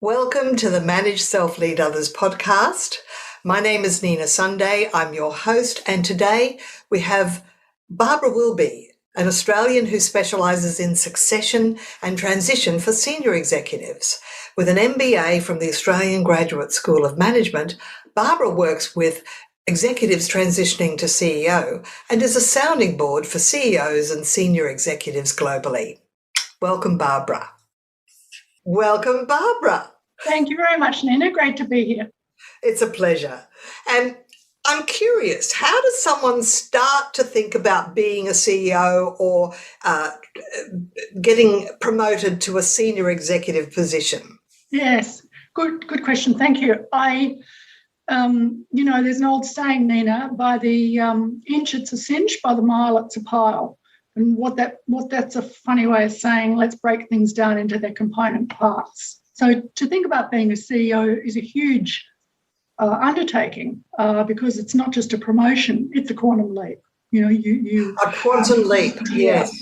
Welcome to the Manage Self Lead Others podcast. My name is Nina Sunday. I'm your host, and today we have Barbara Wilby, an Australian who specialises in succession and transition for senior executives. With an MBA from the Australian Graduate School of Management, Barbara works with executives transitioning to CEO and is a sounding board for CEOs and senior executives globally. Welcome, Barbara. Welcome, Barbara. Thank you very much, Nina. Great to be here. It's a pleasure. And I'm curious, how does someone start to think about being a CEO or getting promoted to a senior executive position? Yes, good question. Thank you. There's an old saying, Nina, by the inch it's a cinch, by the mile it's a pile. And that's a funny way of saying, let's break things down into their component parts. So to think about being a CEO is a huge undertaking because it's not just a promotion, it's a quantum leap. A quantum leap, yes.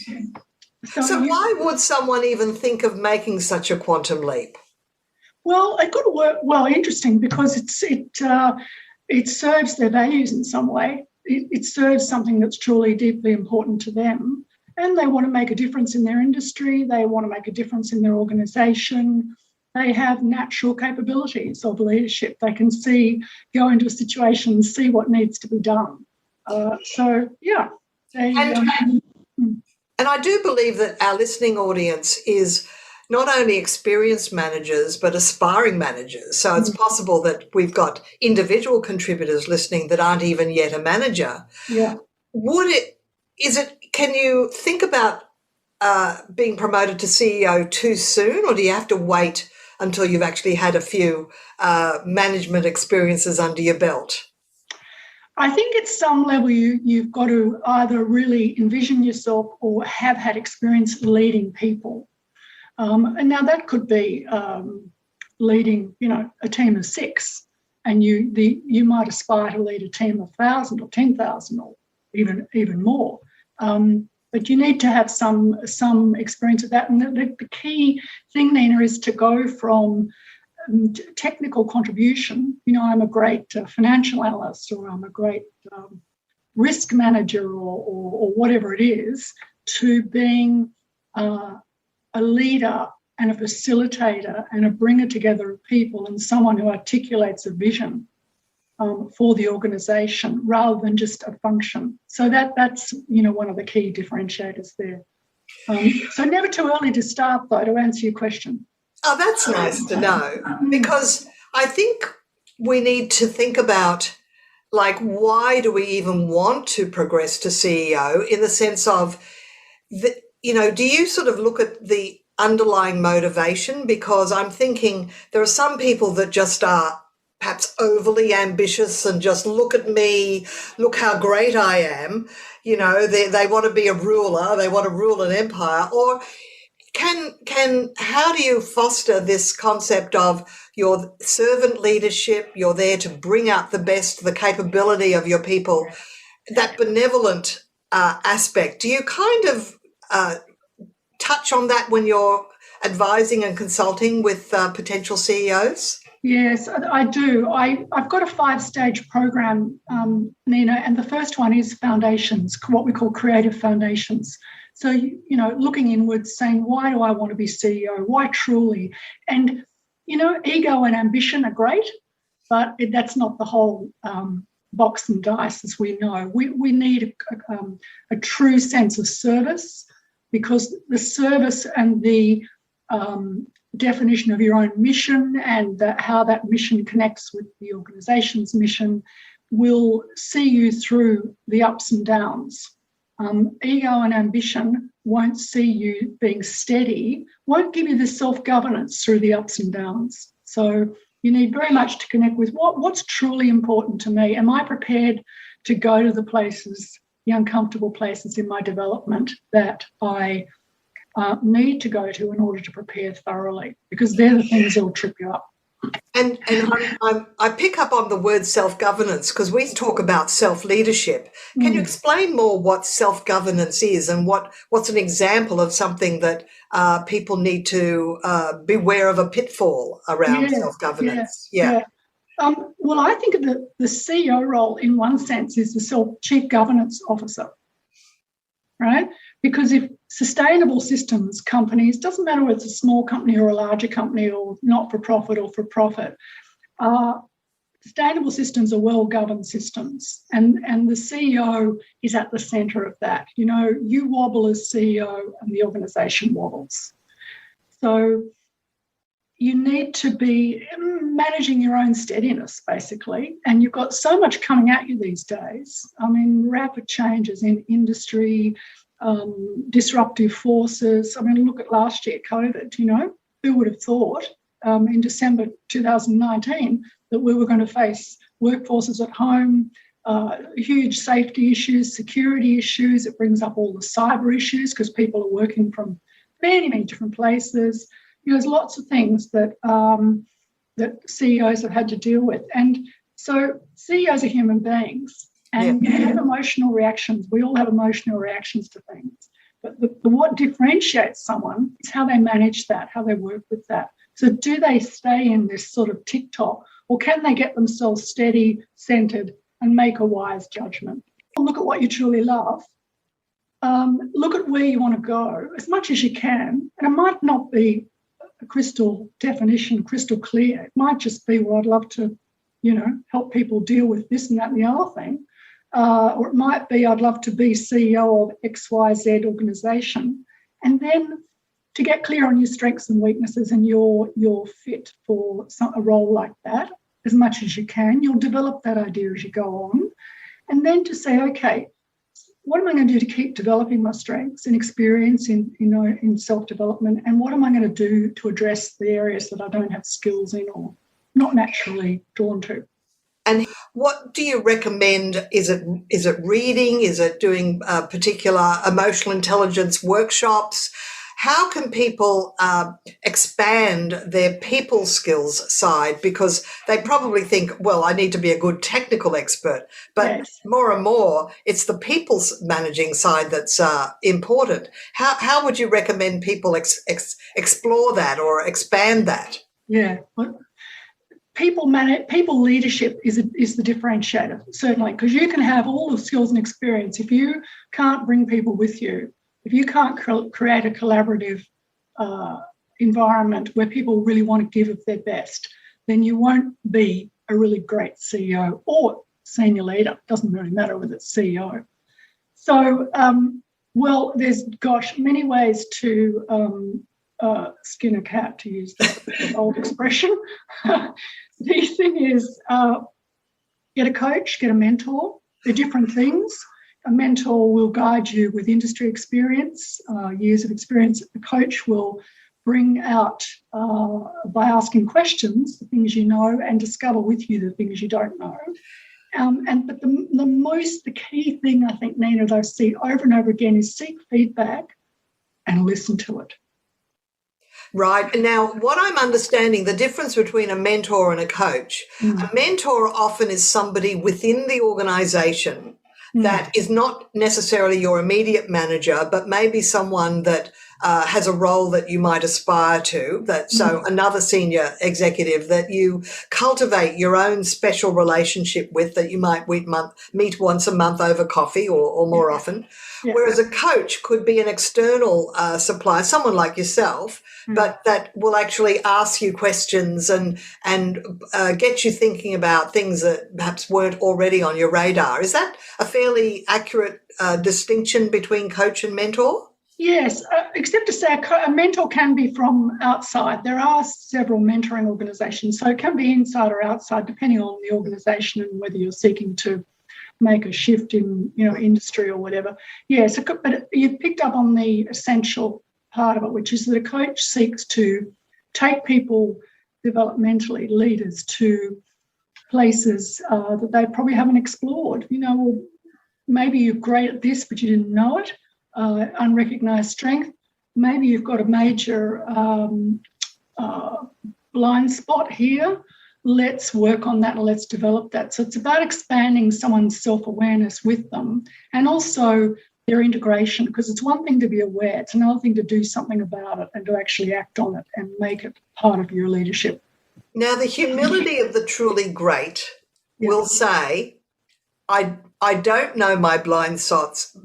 So why would someone even think of making such a quantum leap? Well, it could work. Well, interesting, because it serves their values in some way. It serves something that's truly deeply important to them, and they want to make a difference in their industry. They want to make a difference in their organisation. They have natural capabilities of leadership. They can go into a situation, see what needs to be done. And I do believe that our listening audience is not only experienced managers, but aspiring managers. So it's possible that we've got individual contributors listening that aren't even yet a manager. Yeah. Can you think about being promoted to CEO too soon, or do you have to wait until you've actually had a few management experiences under your belt? I think at some level you've got to either really envision yourself or have had experience leading people. And now that could be leading, a team of 6, and you might aspire to lead a team of 1,000 or 10,000 or even more. But you need to have some experience of that. And the key thing, Nina, is to go from technical contribution. I'm a great financial analyst, or I'm a great risk manager, or whatever it is, to being a leader and a facilitator and a bringer together of people, and someone who articulates a vision for the organisation rather than just a function. So that's one of the key differentiators there. So never too early to start, though, to answer your question. Oh, that's nice to know, because I think we need to think about, why do we even want to progress to CEO, in the sense of, do you sort of look at the underlying motivation? Because I'm thinking there are some people that just are perhaps overly ambitious and just look at me, look how great I am. They want to be a ruler, they want to rule an empire. Or how do you foster this concept of your servant leadership? You're there to bring out the best, the capability of your people, that benevolent aspect. Do you kind of touch on that when you're advising and consulting with potential CEOs? Yes, I do. I've got a 5-stage program, Nina, and the first one is foundations, what we call creative foundations. So, looking inwards, saying, why do I want to be CEO? Why truly? And, ego and ambition are great, but that's not the whole box and dice, as we know. We need a true sense of service, because the service and the definition of your own mission and how that mission connects with the organisation's mission will see you through the ups and downs. Ego and ambition won't see you being steady, won't give you the self-governance through the ups and downs. So you need very much to connect with what's truly important to me. Am I prepared to go to the places, the uncomfortable places in my development that I need to go to in order to prepare thoroughly? Because they're the things that will trip you up. I pick up on the word self-governance because we talk about self-leadership. Can you explain more what self-governance is and what's an example of something that people need to beware of a pitfall around self-governance? Yeah. Well, I think of the CEO role in one sense is the chief governance officer, right? Because if sustainable systems companies, doesn't matter whether it's a small company or a larger company or not-for-profit or for-profit, sustainable systems are well-governed systems, and the CEO is at the centre of that. You know, you wobble as CEO and the organisation wobbles. So you need to be managing your own steadiness, basically, and you've got so much coming at you these days. I mean, rapid changes in industry, disruptive forces. I mean, look at last year, COVID, you know, who would have thought in December 2019 that we were going to face workforces at home, huge safety issues, security issues. It brings up all the cyber issues because people are working from many, many different places. You know, there's lots of things that that CEOs have had to deal with. And so CEOs are human beings and you have emotional reactions. We all have emotional reactions to things. But what differentiates someone is how they manage that, how they work with that. So do they stay in this sort of tick-tock, or can they get themselves steady, centred, and make a wise judgment? Look at what you truly love. Look at where you want to go as much as you can. And it might not be a crystal definition, crystal clear. It might just be, well, I'd love to, you know, help people deal with this and that and the other thing. Or it might be, I'd love to be CEO of XYZ organisation. And then to get clear on your strengths and weaknesses and your fit for a role like that as much as you can. You'll develop that idea as you go on. And then to say, okay, what am I going to do to keep developing my strengths and experience in self-development? And what am I going to do to address the areas that I don't have skills in or not naturally drawn to? And what do you recommend? Is it reading? Is it doing particular emotional intelligence workshops? How can people expand their people skills side? Because they probably think, well, I need to be a good technical expert. But more and more, it's the people's managing side that's important. How would you recommend people explore that or expand that? Yeah. People leadership is the differentiator, certainly, because you can have all the skills and experience. If you can't bring people with you, if you can't create a collaborative environment where people really want to give of their best, then you won't be a really great CEO or senior leader. It doesn't really matter whether it's CEO. So, well, there's, many ways to skin a cat, to use that old expression. The thing is, get a coach, get a mentor. They're different things. A mentor will guide you with industry experience, years of experience. A coach will bring out, by asking questions, the things you know and discover with you the things you don't know. But the key thing, I think, Nina, that I see over and over again is seek feedback and listen to it. Right. Now, what I'm understanding, the difference between a mentor and a coach, a mentor often is somebody within the organisation that is not necessarily your immediate manager, but maybe someone that has a role that you might aspire to, so another senior executive that you cultivate your own special relationship with, that you might meet once a month over coffee or more often. Yeah. Whereas a coach could be an external supplier, someone like yourself, but that will actually ask you questions and get you thinking about things that perhaps weren't already on your radar. Is that a fairly accurate distinction between coach and mentor? Yes, except to say a mentor can be from outside. There are several mentoring organisations, so it can be inside or outside, depending on the organisation and whether you're seeking to make a shift in, industry or whatever. Yes, but you've picked up on the essential part of it, which is that a coach seeks to take people developmentally, leaders, to places that they probably haven't explored. Well, maybe you're great at this, but you didn't know it. Unrecognised strength. Maybe you've got a major blind spot here. Let's work on that and let's develop that. So it's about expanding someone's self-awareness with them, and also their integration, because it's one thing to be aware, it's another thing to do something about it and to actually act on it and make it part of your leadership. Now, the humility of the truly great will say, I don't know my blind spots,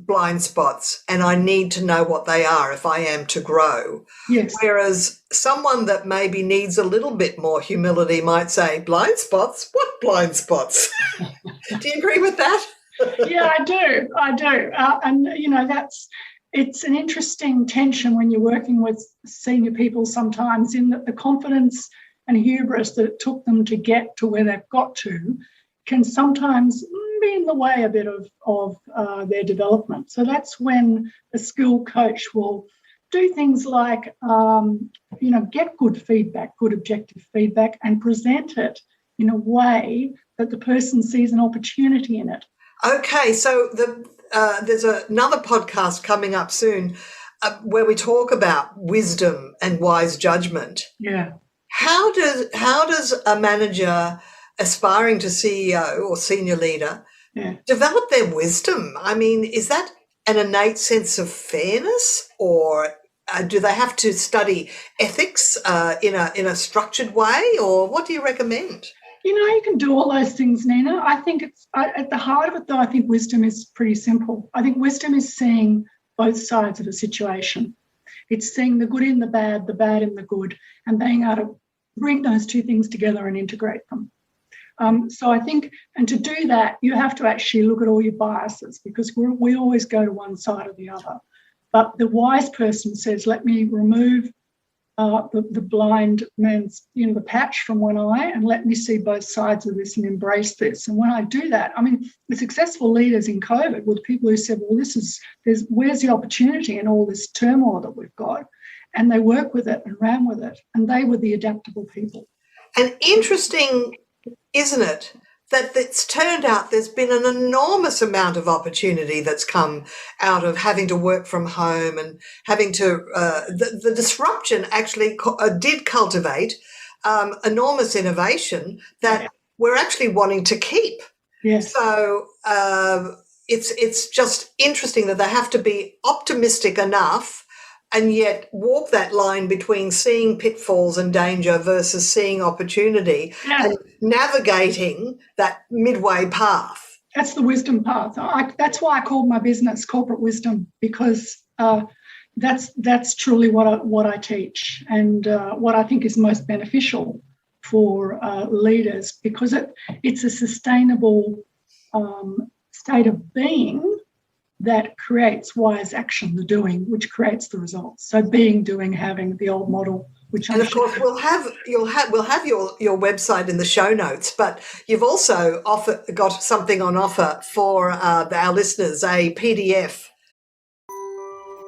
and I need to know what they are if I am to grow. Yes. Whereas someone that maybe needs a little bit more humility might say, blind spots? What blind spots? Do you agree with that? Yeah, I do. And, it's an interesting tension when you're working with senior people sometimes, in that the confidence and hubris that it took them to get to where they've got to can sometimes be in the way a bit of their development. So that's when a skill coach will do things like, get good feedback, good objective feedback, and present it in a way that the person sees an opportunity in it. Okay, so there's another podcast coming up soon where we talk about wisdom and wise judgment. Yeah. How does a manager aspiring to CEO or senior leader develop their wisdom? I mean, is that an innate sense of fairness, or do they have to study ethics in a structured way, or what do you recommend? You can do all those things, Nina. I think it's at the heart of it, though, I think wisdom is pretty simple. I think wisdom is seeing both sides of a situation. It's seeing the good in the bad in the good, and being able to bring those two things together and integrate them. So I think, and to do that, you have to actually look at all your biases, because we always go to one side or the other. But the wise person says, let me remove the blind man's, the patch from one eye, and let me see both sides of this and embrace this. And when I do that, I mean, the successful leaders in COVID were the people who said, well, where's the opportunity in all this turmoil that we've got? And they work with it and ran with it. And they were the adaptable people. And interesting, isn't it, that it's turned out there's been an enormous amount of opportunity that's come out of having to work from home and having to the disruption actually did cultivate enormous innovation that we're actually wanting to keep. Yes. So it's just interesting that they have to be optimistic enough and yet walk that line between seeing pitfalls and danger versus seeing opportunity and navigating that midway path. That's the wisdom path. That's why I called my business Corporate Wisdom, because that's truly what I teach, and what I think is most beneficial for leaders, because it's a sustainable state of being that creates wise action, the doing, which creates the results. So being, doing, having, the old model. And of course, we'll have your website in the show notes, but you've also got something on offer for our listeners, a PDF.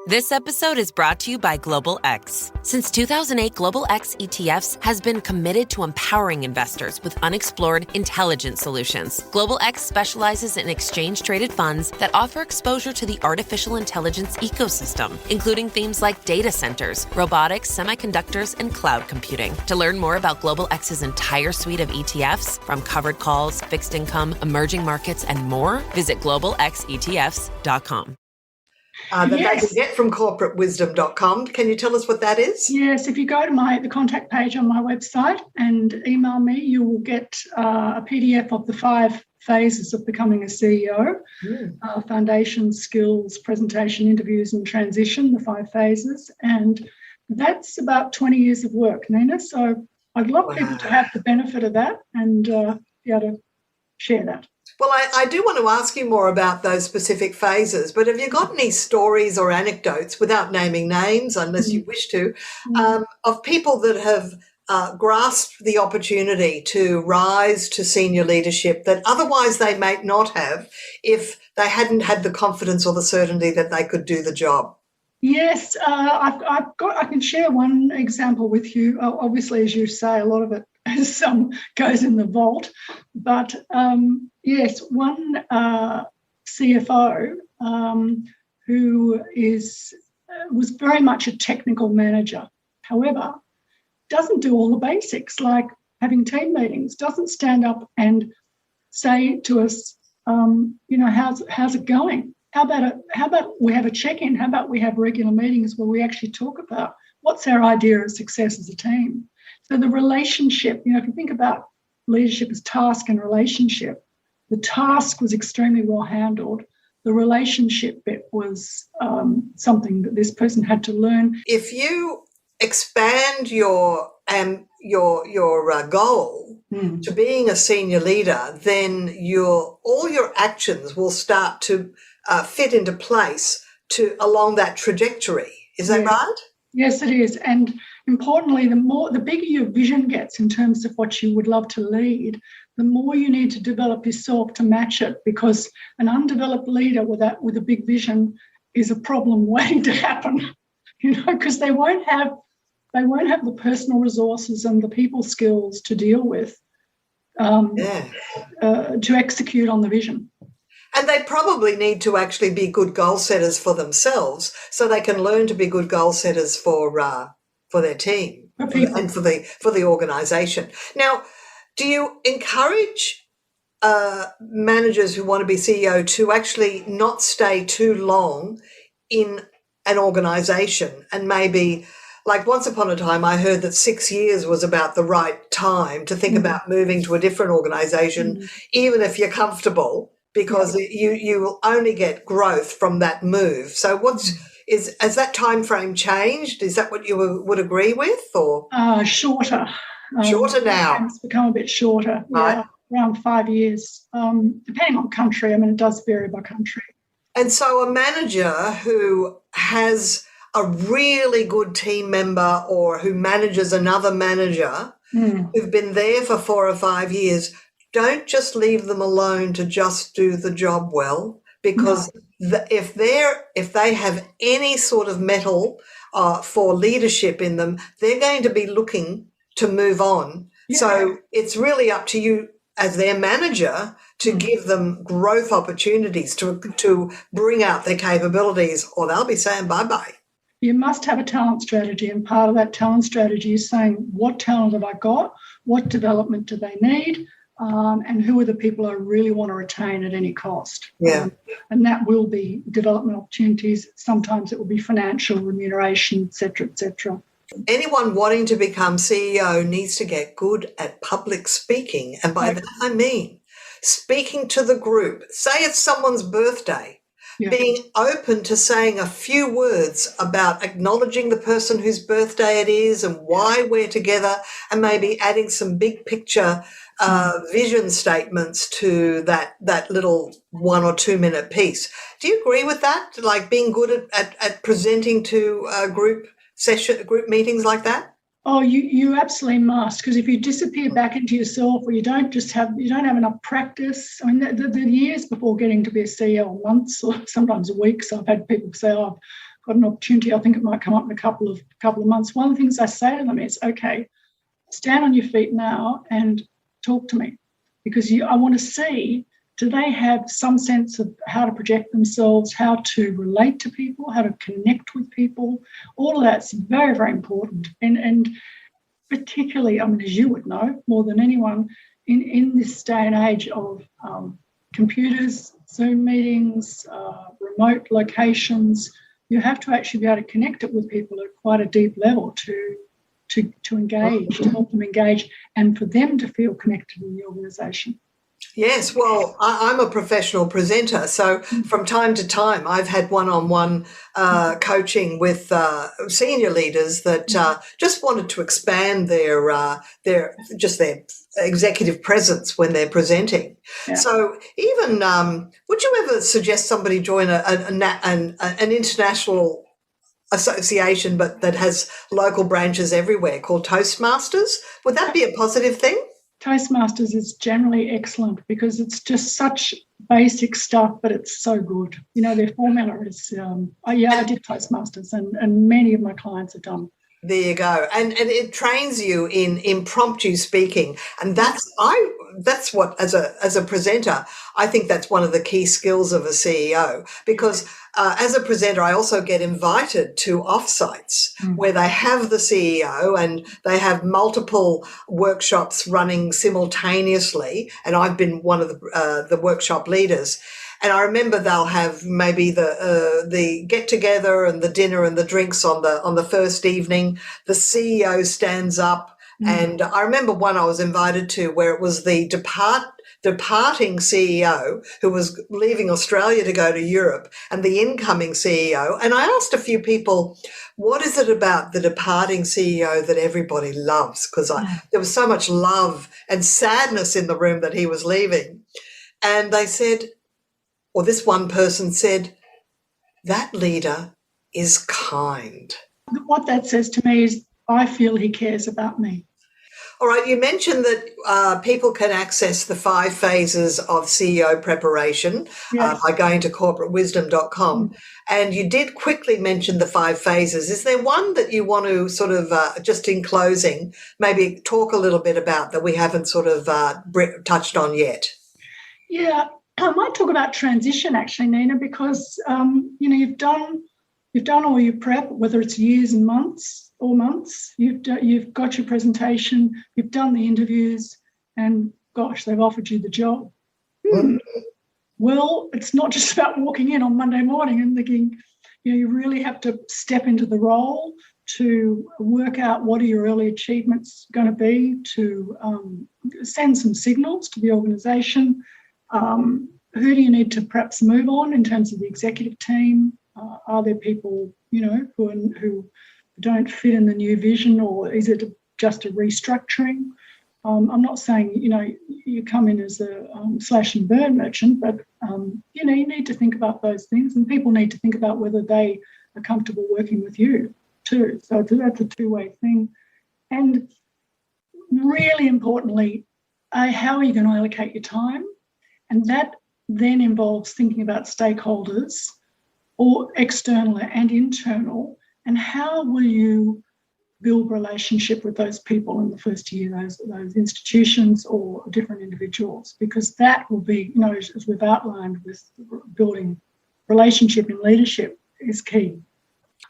This episode is brought to you by Global X. Since 2008, Global X ETFs has been committed to empowering investors with unexplored, intelligent solutions. Global X specializes in exchange-traded funds that offer exposure to the artificial intelligence ecosystem, including themes like data centers, robotics, semiconductors, and cloud computing. To learn more about Global X's entire suite of ETFs, from covered calls, fixed income, emerging markets, and more, visit globalxetfs.com. That they can get from corporatewisdom.com. Can you tell us what that is? Yes, if you go to the contact page on my website and email me, you will get a PDF of the 5 phases of becoming a CEO, foundation, skills, presentation, interviews, and transition, the 5 phases. And that's about 20 years of work, Nina. So I'd love people to have the benefit of that and be able to share that. Well, I do want to ask you more about those specific phases, but have you got any stories or anecdotes, without naming names unless you wish to, of people that have grasped the opportunity to rise to senior leadership that otherwise they might not have if they hadn't had the confidence or the certainty that they could do the job? Yes, I can share one example with you. Obviously, as you say, a lot of it goes in the vault. But yes, one CFO who was very much a technical manager. However, doesn't do all the basics like having team meetings, doesn't stand up and say to us, how's it going? How about we have a check-in? How about we have regular meetings where we actually talk about what's our idea of success as a team? So the relationship, if you think about leadership as task and relationship, the task was extremely well handled. The relationship bit was something that this person had to learn. If you expand your goal to being a senior leader, then all your actions will start to fit into place along that trajectory. Is that right? Yes, it is. And importantly, the bigger your vision gets in terms of what you would love to lead, the more you need to develop yourself to match it, because an undeveloped leader with a big vision is a problem waiting to happen, because they won't have the personal resources and the people skills to deal with to execute on the vision. And they probably need to actually be good goal setters for themselves, so they can learn to be good goal setters for their team and for the organisation. Now, do you encourage managers who want to be CEO to actually not stay too long in an organisation? And maybe, like once upon a time, I heard that 6 years was about the right time to think about moving to a different organisation, even if you're comfortable, because you will only get growth from that move. So has that time frame changed? Is that what you would agree with, or shorter? Shorter now. It's become a bit shorter, right? Around 5 years, depending on country. I mean, it does vary by country. And so a manager who has a really good team member or who manages another manager who've been there for 4 or 5 years, don't just leave them alone to just do the job well, because if they have any sort of mettle for leadership in them, they're going to be looking to move on. Yeah. So it's really up to you as their manager to give them growth opportunities to bring out their capabilities, or they'll be saying bye-bye. You must have a talent strategy, and part of that talent strategy is saying, what talent have I got? What development do they need? And who are the people I really want to retain at any cost? Yeah. And that will be development opportunities. Sometimes it will be financial remuneration, et cetera, et cetera. Anyone wanting to become CEO needs to get good at public speaking. And by that, I mean speaking to the group. Say it's someone's birthday. Yeah. Being open to saying a few words about acknowledging the person whose birthday it is and why we're together, and maybe adding some big picture vision statements to that little 1 or 2 minute piece. Do you agree with that? Like being good at presenting to group meetings like that? Oh, you absolutely must, because if you disappear back into yourself, or you don't have enough practice. I mean, the years before getting to be a CEO, months or sometimes weeks, I've had people say, "Oh, I've got an opportunity. I think it might come up in a couple of months." One of the things I say to them is, "Okay, stand on your feet now and talk to me, because I want to see, do they have some sense of how to project themselves, how to relate to people, how to connect with people?" All of that's very, very important. And particularly, I mean, as you would know more than anyone, in this day and age of computers, Zoom meetings, remote locations, you have to actually be able to connect it with people at quite a deep level to engage, to help them engage, and for them to feel connected in the organisation. Yes, well, I'm a professional presenter, so from time to time I've had one-on-one coaching with senior leaders that just wanted to expand their executive presence when they're presenting. Yeah. So even would you ever suggest somebody join an international association but that has local branches everywhere called Toastmasters? Would that be a positive thing? Toastmasters is generally excellent because it's just such basic stuff, but it's so good. You know, their formula is, I did Toastmasters and many of my clients have done. There you go. And it trains you in impromptu speaking. And that's what, as a presenter, I think that's one of the key skills of a CEO, because as a presenter, I also get invited to offsites where they have the CEO and they have multiple workshops running simultaneously. And I've been one of the workshop leaders. And I remember they'll have maybe the get together and the dinner and the drinks on the first evening. The CEO stands up, and I remember one I was invited to where it was the departing CEO who was leaving Australia to go to Europe, and the incoming CEO. And I asked a few people, what is it about the departing CEO that everybody loves? Because there was so much love and sadness in the room that he was leaving, and they said, or this one person said, that leader is kind. What that says to me is I feel he cares about me. All right, you mentioned that people can access the 5 phases of CEO preparation by going to corporatewisdom.com. And you did quickly mention the 5 phases. Is there one that you want to sort of, just in closing, maybe talk a little bit about that we haven't sort of touched on yet? Yeah. I might talk about transition actually, Nina, because you've done all your prep, whether it's years and months or months. You've got your presentation, you've done the interviews, and gosh, they've offered you the job. Well, it's not just about walking in on Monday morning and thinking. You really have to step into the role to work out what are your early achievements going to be, to send some signals to the organisation. Who do you need to perhaps move on in terms of the executive team? Are there people, who don't fit in the new vision, or is it just a restructuring? I'm not saying, you come in as a slash and burn merchant, but, you need to think about those things, and people need to think about whether they are comfortable working with you too. So that's a two-way thing. And really importantly, how are you going to allocate your time? And that then involves thinking about stakeholders, or external and internal, and how will you build relationship with those people in the first year, those institutions or different individuals, because that will be, as we've outlined with building relationship in leadership is key.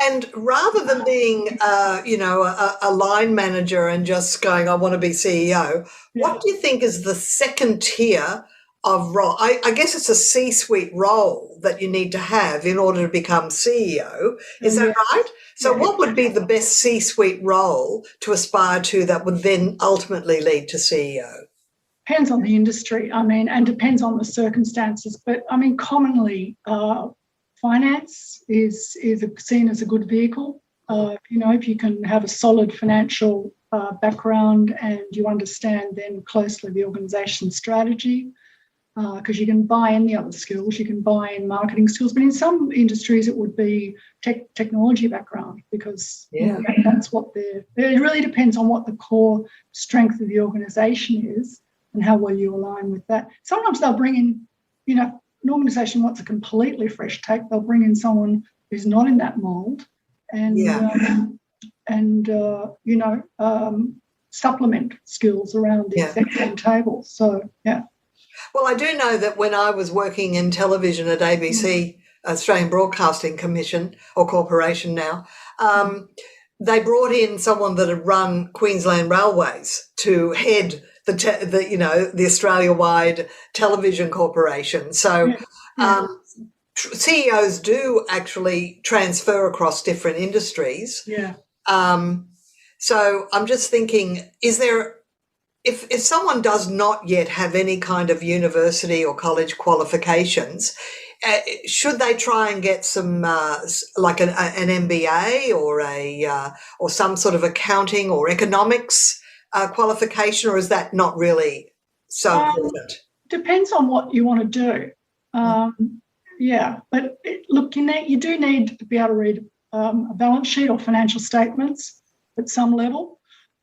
And rather than being, a line manager and just going, I want to be CEO, what do you think is the second tier of role? I guess it's a C-suite role that you need to have in order to become CEO. Is that right? So what would be the best C-suite role to aspire to that would then ultimately lead to CEO? Depends on the industry, and depends on the circumstances. But, commonly finance is seen as a good vehicle. If you can have a solid financial background and you understand then closely the organisation's strategy, because you can buy in the other skills, you can buy in marketing skills, but in some industries it would be technology background, because that's what it really depends on what the core strength of the organisation is and how well you align with that. Sometimes they'll bring in, an organisation wants a completely fresh take, they'll bring in someone who's not in that mould and supplement skills around the executive table. So, Well, I do know that when I was working in television at ABC, Australian Broadcasting Commission, or Corporation now, they brought in someone that had run Queensland Railways to head the Australia-wide television corporation. So CEOs do actually transfer across different industries. So I'm just thinking, is there... If someone does not yet have any kind of university or college qualifications, should they try and get some like an MBA or some sort of accounting or economics qualification, or is that not really so important? Depends on what you want to do. But look, you do need to be able to read a balance sheet or financial statements at some level.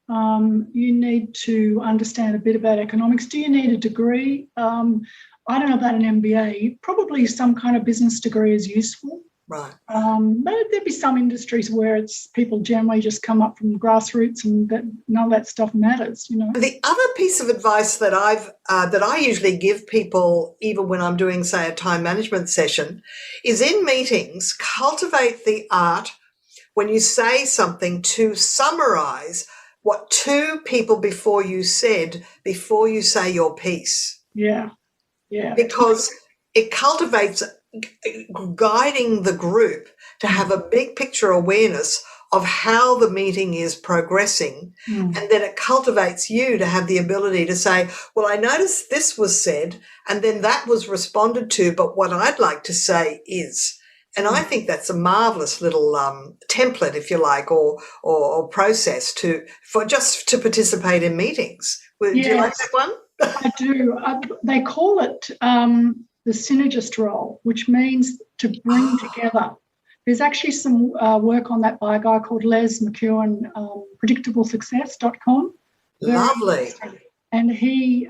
You need to understand a bit about economics. Do you need a degree? I don't know about an MBA. Probably some kind of business degree is useful. Right. But there'd be some industries where it's people generally just come up from grassroots, and that none of that stuff matters, you know. The other piece of advice that I usually give people, even when I'm doing, say, a time management session, is in meetings, cultivate the art when you say something to summarize what two people before you said before you say your piece. Yeah. Because it cultivates guiding the group to have a big picture awareness of how the meeting is progressing. And then it cultivates you to have the ability to say, well, I noticed this was said and then that was responded to, but what I'd like to say is. And I think that's a marvelous little template, if you like, or process to participate in meetings. Do you like that one? I do. They call it the synergist role, which means to bring together. There's actually some work on that by a guy called Les McEwen, predictablesuccess.com. Lovely. And he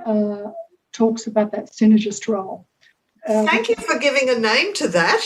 talks about that synergist role. Thank you for giving a name to that.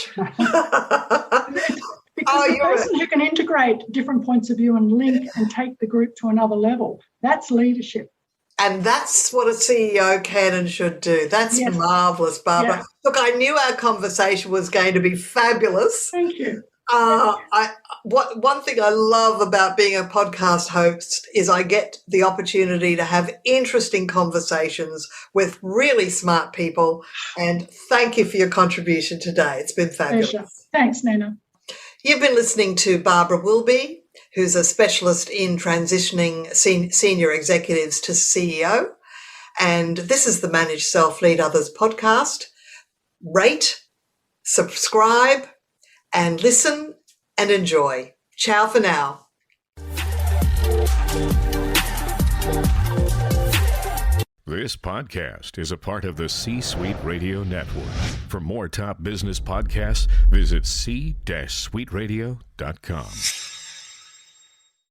Because the person who can integrate different points of view and link and take the group to another level, that's leadership. And that's what a CEO can and should do. That's marvellous, Barbara. Yeah. Look, I knew our conversation was going to be fabulous. Thank you. One thing I love about being a podcast host is I get the opportunity to have interesting conversations with really smart people. And thank you for your contribution today. It's been fabulous. Pleasure. Thanks, Nina. You've been listening to Barbara Wilby, who's a specialist in transitioning senior executives to CEO. And this is the Manage Self, Lead Others podcast. Rate, subscribe, and listen and enjoy. Ciao for now. This podcast is a part of the C-Suite Radio Network. For more top business podcasts, visit c-suiteradio.com.